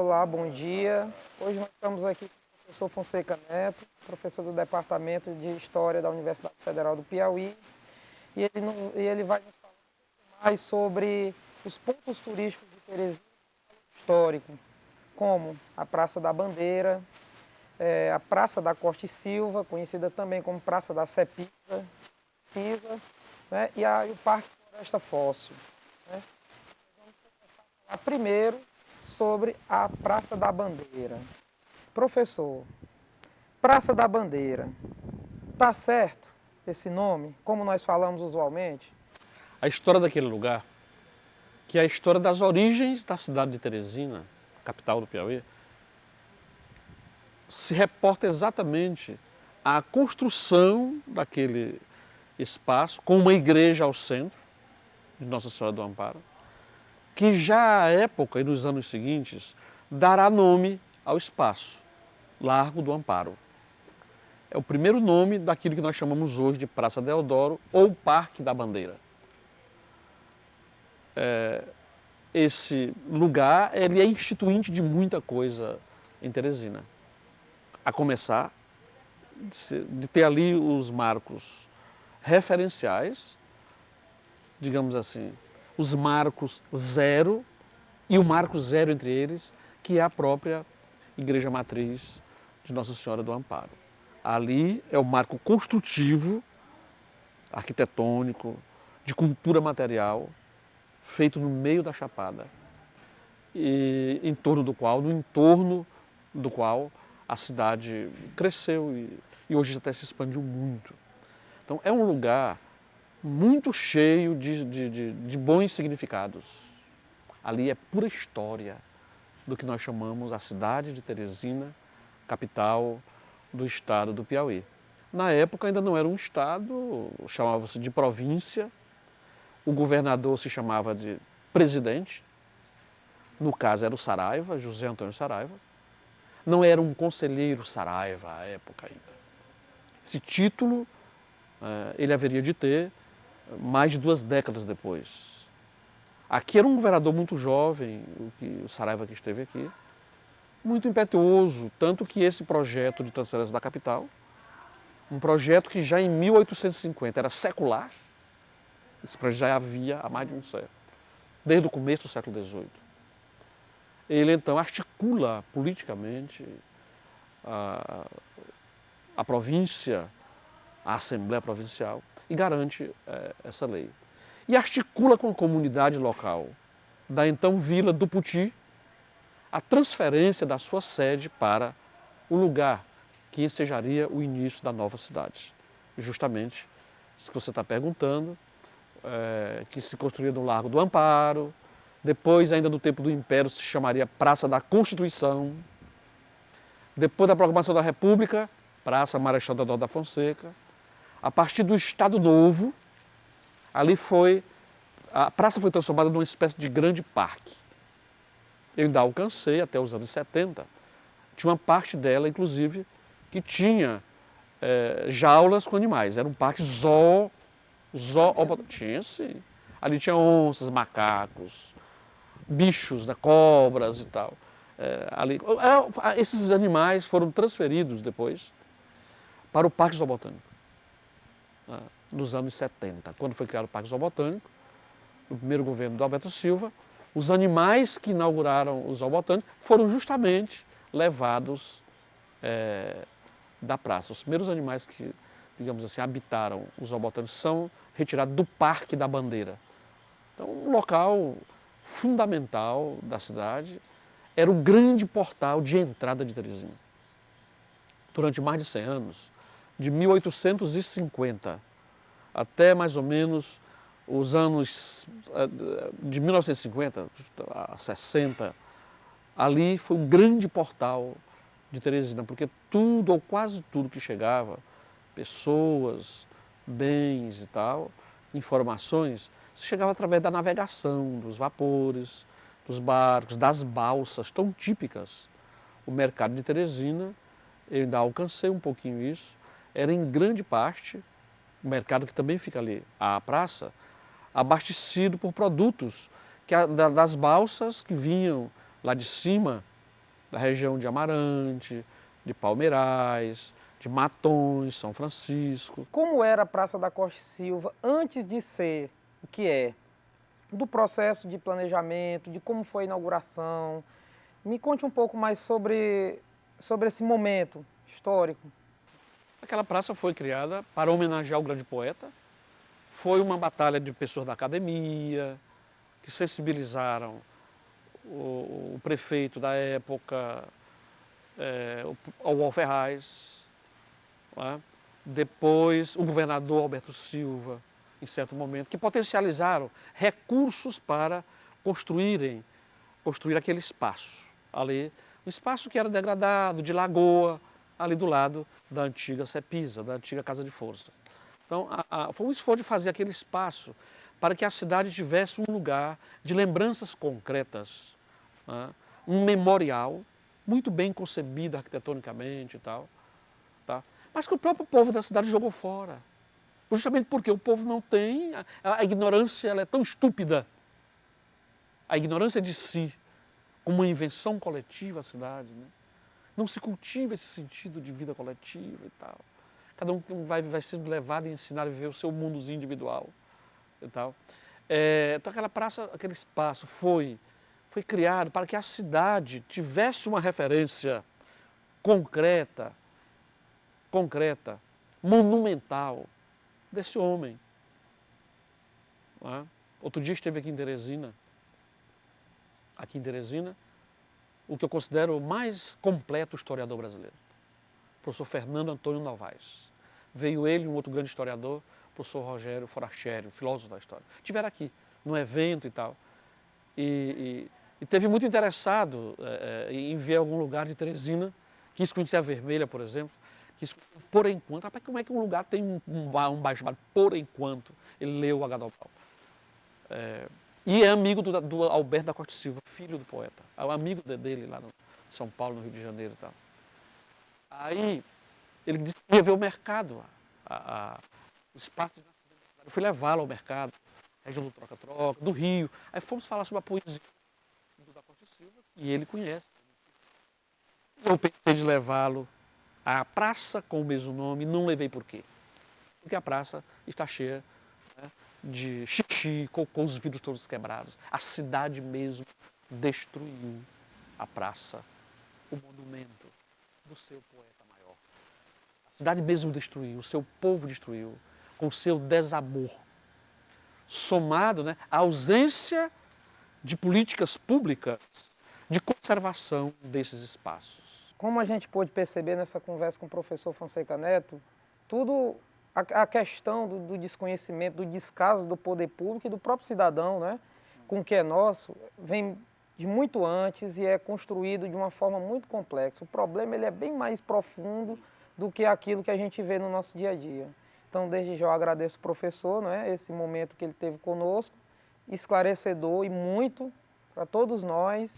Olá, bom dia. Hoje nós estamos aqui com o professor Fonseca Neto, professor do Departamento de História da Universidade Federal do Piauí, e ele vai nos falar um pouco mais sobre os pontos turísticos de Teresina histórico, como a Praça da Bandeira, a Praça da Costa e Silva, conhecida também como Praça da Cepisa, né, e o Parque Floresta Fóssil. Né. Vamos começar a falar primeiro sobre a Praça da Bandeira. Professor, Praça da Bandeira, tá certo esse nome, como nós falamos usualmente? A história daquele lugar, que é a história das origens da cidade de Teresina, capital do Piauí, se reporta exatamente à construção daquele espaço, com uma igreja ao centro, de Nossa Senhora do Amparo, que já à época e nos anos seguintes dará nome ao espaço, Largo do Amparo. É o primeiro nome daquilo que nós chamamos hoje de Praça Deodoro ou Parque da Bandeira. Esse lugar ele é instituinte de muita coisa em Teresina. A começar de ter ali os marcos referenciais, digamos assim, os marcos zero e o marco zero entre eles, que é a própria Igreja Matriz de Nossa Senhora do Amparo. Ali é o marco construtivo, arquitetônico, de cultura material, feito no meio da Chapada, e no entorno do qual a cidade cresceu e hoje até se expandiu muito. Então é um lugar muito cheio de bons significados. Ali é pura história do que nós chamamos a cidade de Teresina, capital do estado do Piauí. Na época ainda não era um estado, chamava-se de província, o governador se chamava de presidente, no caso era o Saraiva, José Antônio Saraiva. Não era um conselheiro Saraiva à época ainda. Esse título ele haveria de ter mais de 2 décadas depois. Aqui era um governador muito jovem, o Saraiva que esteve aqui, muito impetuoso, tanto que esse projeto de transferência da capital, um projeto que já em 1850 era secular, esse projeto já havia há mais de um século, desde o começo do século XVIII. Ele então articula politicamente a província, a Assembleia Provincial, e garante essa lei. E articula com a comunidade local da então Vila do Puti a transferência da sua sede para o lugar que ensejaria o início da nova cidade. Justamente, isso que você está perguntando, que se construía no Largo do Amparo, depois, ainda no tempo do Império, se chamaria Praça da Constituição, depois da Proclamação da República, Praça Marechal Deodoro da Fonseca. A partir do Estado Novo, a praça foi transformada numa espécie de grande parque. Eu ainda alcancei até os anos 70. Tinha uma parte dela, inclusive, que tinha jaulas com animais. Era um parque tinha sim. Ali tinha onças, macacos, bichos, né, cobras e tal. Esses animais foram transferidos depois para o Parque Zoobotânico, nos anos 70, quando foi criado o Parque Zoobotânico, no primeiro governo do Alberto Silva. Os animais que inauguraram o Zoobotânico foram justamente levados da praça. Os primeiros animais que, digamos assim, habitaram o Zoobotânico são retirados do Parque da Bandeira. Então, um local fundamental da cidade, era o grande portal de entrada de Teresina. Durante mais de 100 anos, de 1850 até mais ou menos os anos de 1950 a 60, ali foi um grande portal de Teresina, porque tudo ou quase tudo que chegava, pessoas, bens e tal, informações, chegava através da navegação, dos vapores, dos barcos, das balsas tão típicas. O mercado de Teresina, eu ainda alcancei um pouquinho isso, era em grande parte, o mercado que também fica ali, a praça, abastecido por produtos das balsas que vinham lá de cima da região de Amarante, de Palmeirais, de Matões, São Francisco. Como era a Praça da Costa e Silva antes de ser o que é? Do processo de planejamento, de como foi a inauguração. Me conte um pouco mais sobre esse momento histórico. Aquela praça foi criada para homenagear o grande poeta. Foi uma batalha de pessoas da academia, que sensibilizaram o prefeito da época, o Walter Reis, né? Depois o governador Alberto Silva, em certo momento, que potencializaram recursos para construir aquele espaço ali, um espaço que era degradado, de lagoa, ali do lado da antiga Cepisa, da antiga Casa de Força. Então, foi um esforço de fazer aquele espaço para que a cidade tivesse um lugar de lembranças concretas, né? Um memorial muito bem concebido arquitetonicamente e tal, tá? Mas que o próprio povo da cidade jogou fora. Justamente porque o povo não tem, a ignorância ela é tão estúpida. A ignorância de si, como uma invenção coletiva, a cidade, né? Não se cultiva esse sentido de vida coletiva e tal. Cada um vai sendo levado e ensinado a viver o seu mundozinho individual e tal. Então aquela praça, aquele espaço foi criado para que a cidade tivesse uma referência concreta, monumental, desse homem. Não é? Outro dia esteve aqui em Teresina, o que eu considero o mais completo historiador brasileiro, o professor Fernando Antônio Novaes. Veio ele e um outro grande historiador, o professor Rogério Forachelli, filósofo da história. Estiveram aqui, num evento e tal. E teve muito interessado em ver algum lugar de Teresina, quis conhecer a Vermelha, por exemplo, quis, por enquanto. Rapaz, como é que um lugar tem um bairro chamado Por Enquanto? Ele leu o H. E é amigo do Alberto da Costa e Silva, filho do poeta. É o amigo dele lá no São Paulo, no Rio de Janeiro e tal. Aí ele disse que ia ver o mercado, o espaço de nascimento da cidade. Eu fui levá-lo ao mercado, região do Troca-Troca, do Rio. Aí fomos falar sobre a poesia do da Costa e Silva, e ele conhece. Eu pensei de levá-lo à praça com o mesmo nome, não levei por quê? Porque a praça está cheia, né, de xixi, cocô, os vidros todos quebrados. A cidade mesmo destruiu a praça, o monumento do seu poeta maior. A cidade mesmo destruiu, o seu povo destruiu, com o seu desamor. Somado, né, à ausência de políticas públicas de conservação desses espaços. Como a gente pôde perceber nessa conversa com o professor Fonseca Neto, tudo a questão do desconhecimento, do descaso do poder público e do próprio cidadão, né, com o que é nosso, vem de muito antes e é construído de uma forma muito complexa. O problema ele é bem mais profundo do que aquilo que a gente vê no nosso dia a dia. Então, desde já eu agradeço o professor, né, esse momento que ele teve conosco, esclarecedor e muito para todos nós.